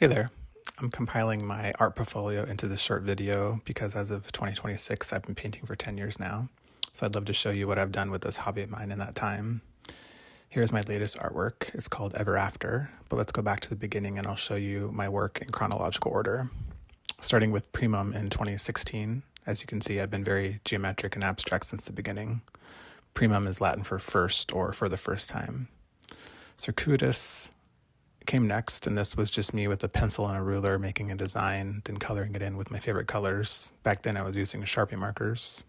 Hey there. I'm compiling my art portfolio into this short video because as of 2026, I've been painting for 10 years now. So I'd love to show you what I've done with this hobby of mine in that time. Here's my latest artwork. It's called Ever After, but let's go back to the beginning and I'll show you my work in chronological order. Starting with Primum in 2016. As you can see, I've been very geometric and abstract since the beginning. Primum is Latin for first or for the first time. Circuitous came next, and this was just me with a pencil and a ruler making a design, then coloring it in with my favorite colors. Back then I was using Sharpie markers.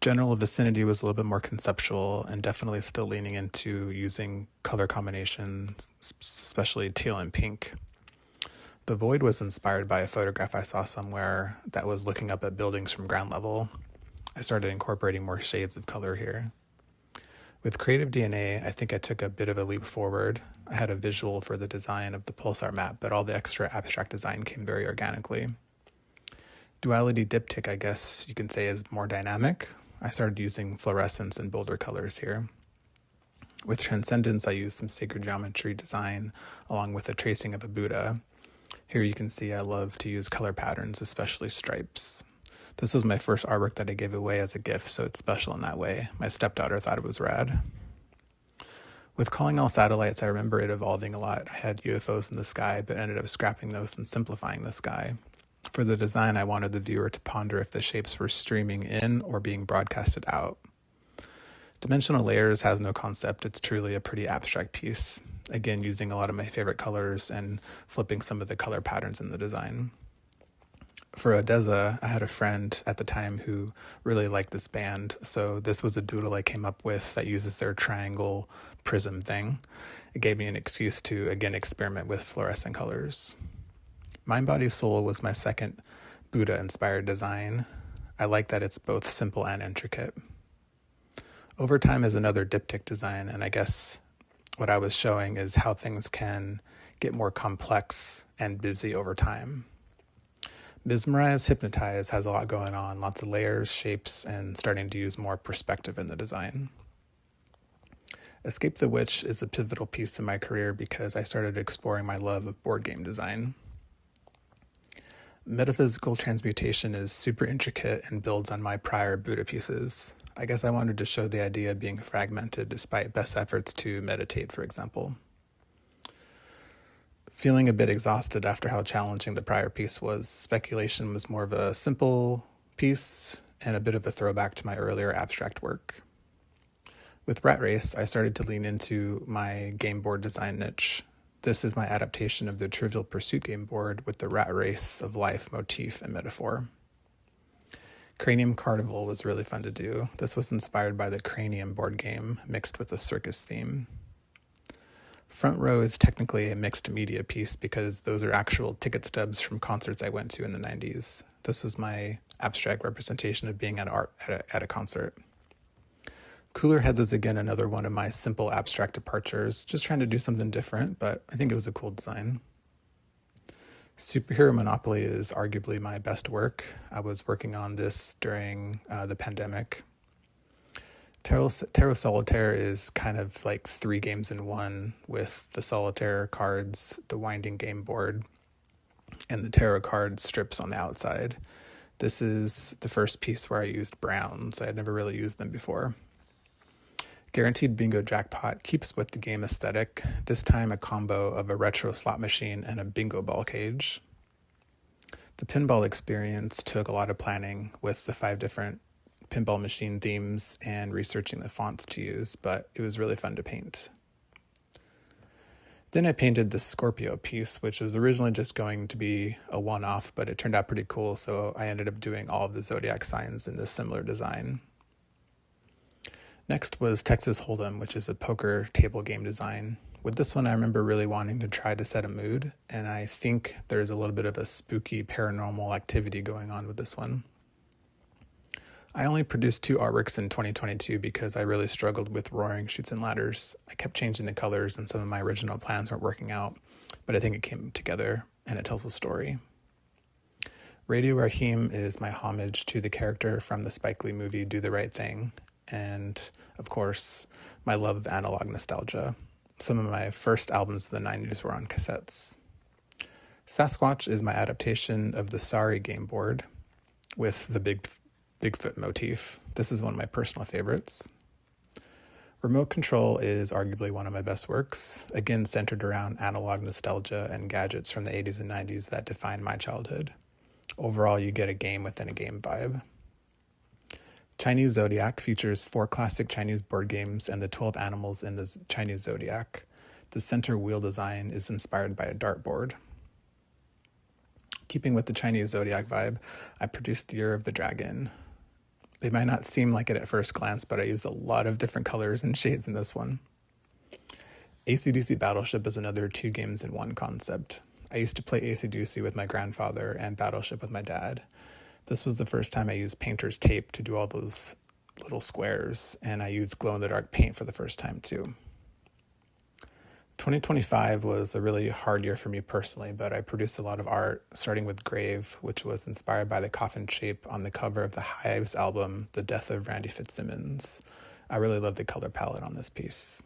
General Vicinity was a little bit more conceptual and definitely still leaning into using color combinations, especially teal and pink. The Void was inspired by a photograph I saw somewhere that was looking up at buildings from ground level. I started incorporating more shades of color here. With Creative DNA, I think I took a bit of a leap forward. I had a visual for the design of the pulsar map, but all the extra abstract design came very organically. Duality Diptych, I guess you can say, is more dynamic. I started using fluorescence and bolder colors here. With Transcendence, I used some sacred geometry design along with a tracing of a Buddha. Here you can see I love to use color patterns, especially stripes. This was my first artwork that I gave away as a gift, so it's special in that way. My stepdaughter thought it was rad. With Calling All Satellites, I remember it evolving a lot. I had UFOs in the sky, but ended up scrapping those and simplifying the sky. For the design, I wanted the viewer to ponder if the shapes were streaming in or being broadcasted out. Dimensional Layers has no concept. It's truly a pretty abstract piece. Again, using a lot of my favorite colors and flipping some of the color patterns in the design. For Odessa, I had a friend at the time who really liked this band, so this was a doodle I came up with that uses their triangle prism thing. It gave me an excuse to, again, experiment with fluorescent colors. Mind, Body, Soul was my second Buddha-inspired design. I like that it's both simple and intricate. Overtime is another diptych design, and I guess what I was showing is how things can get more complex and busy over time. Mesmerize, Hypnotize has a lot going on, lots of layers, shapes, and starting to use more perspective in the design. Escape the Witch is a pivotal piece in my career because I started exploring my love of board game design. Metaphysical Transmutation is super intricate and builds on my prior Buddha pieces. I guess I wanted to show the idea of being fragmented despite best efforts to meditate, for example. Feeling a bit exhausted after how challenging the prior piece was, Speculation was more of a simple piece and a bit of a throwback to my earlier abstract work. With Rat Race, I started to lean into my game board design niche. This is my adaptation of the Trivial Pursuit game board with the rat race of life motif and metaphor. Cranium Carnival was really fun to do. This was inspired by the Cranium board game mixed with a circus theme. Front Row is technically a mixed media piece because those are actual ticket stubs from concerts I went to in the 90s. This was my abstract representation of being at a concert. Cooler Heads is again another one of my simple abstract departures, just trying to do something different, but I think it was a cool design. Superhero Monopoly is arguably my best work. I was working on this during the pandemic. Tarot Solitaire is kind of like 3 games in one with the Solitaire cards, the winding game board, and the tarot card strips on the outside. This is the first piece where I used browns. I had never really used them before. Guaranteed Bingo Jackpot keeps with the game aesthetic, this time a combo of a retro slot machine and a bingo ball cage. The Pinball Experience took a lot of planning with the 5 different pinball machine themes and researching the fonts to use, but it was really fun to paint. Then I painted the Scorpio piece, which was originally just going to be a one-off, but it turned out pretty cool, so I ended up doing all of the zodiac signs in this similar design. Next was Texas Hold'em, which is a poker table game design. With this one, I remember really wanting to try to set a mood, and I think there's a little bit of a spooky paranormal activity going on with this one. I only produced 2 artworks in 2022 because I really struggled with Roaring Chutes and Ladders. I kept changing the colors and some of my original plans weren't working out, but I think it came together and it tells a story. Radio Raheem is my homage to the character from the Spike Lee movie Do the Right Thing, and of course, my love of analog nostalgia. Some of my first albums of the 90s were on cassettes. Sasquatch is my adaptation of the Sorry game board with the Bigfoot motif. This is one of my personal favorites. Remote Control is arguably one of my best works, again centered around analog nostalgia and gadgets from the 80s and 90s that defined my childhood. Overall, you get a game within a game vibe. Chinese Zodiac features 4 classic Chinese board games and the 12 animals in the Chinese Zodiac. The center wheel design is inspired by a dartboard. Keeping with the Chinese Zodiac vibe, I produced the Year of the Dragon. They might not seem like it at first glance, but I used a lot of different colors and shades in this one. Acey-Deucey Battleship is another 2 games in 1 concept. I used to play Acey-Deucey with my grandfather and Battleship with my dad. This was the first time I used painter's tape to do all those little squares, and I used glow-in-the-dark paint for the first time too. 2025 was a really hard year for me personally, but I produced a lot of art, starting with Grave, which was inspired by the coffin shape on the cover of the Hives album, The Death of Randy Fitzsimmons. I really love the color palette on this piece.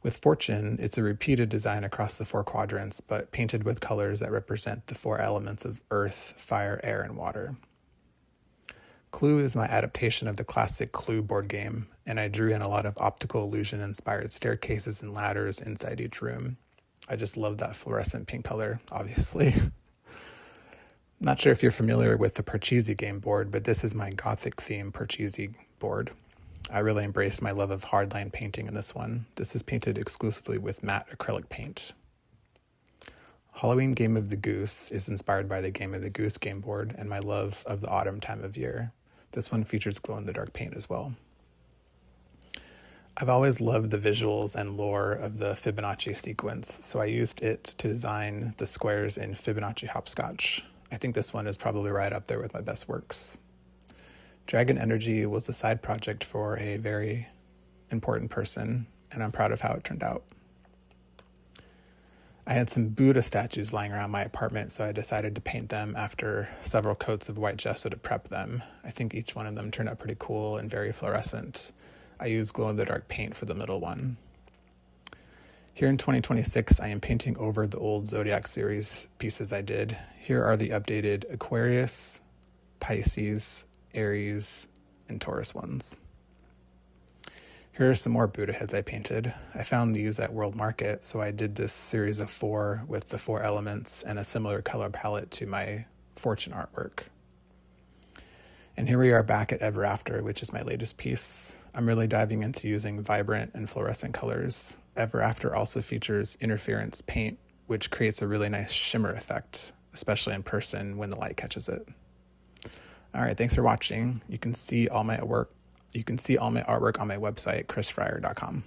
With Fortune, it's a repeated design across the 4 quadrants, but painted with colors that represent the 4 elements of earth, fire, air, and water. Clue is my adaptation of the classic Clue board game, and I drew in a lot of optical illusion-inspired staircases and ladders inside each room. I just love that fluorescent pink color, obviously. Not sure if you're familiar with the Parcheesi game board, but this is my Gothic theme Parcheesi board. I really embraced my love of hardline painting in this one. This is painted exclusively with matte acrylic paint. Halloween Game of the Goose is inspired by the Game of the Goose game board and my love of the autumn time of year. This one features glow-in-the-dark paint as well. I've always loved the visuals and lore of the Fibonacci sequence, so I used it to design the squares in Fibonacci Hopscotch. I think this one is probably right up there with my best works. Dragon Energy was a side project for a very important person, and I'm proud of how it turned out. I had some Buddha statues lying around my apartment, so I decided to paint them after several coats of white gesso to prep them. I think each one of them turned out pretty cool and very fluorescent. I used glow-in-the-dark paint for the middle one. Here in 2026, I am painting over the old Zodiac Series pieces I did. Here are the updated Aquarius, Pisces, Aries, and Taurus ones. Here are some more Buddha heads I painted. I found these at World Market, so I did this series of 4 with the 4 elements and a similar color palette to my Fortune artwork. And here we are back at Ever After, which is my latest piece. I'm really diving into using vibrant and fluorescent colors. Ever After also features interference paint, which creates a really nice shimmer effect, especially in person when the light catches it. All right, thanks for watching. You can see all my artwork on my website, chrisfryer.com.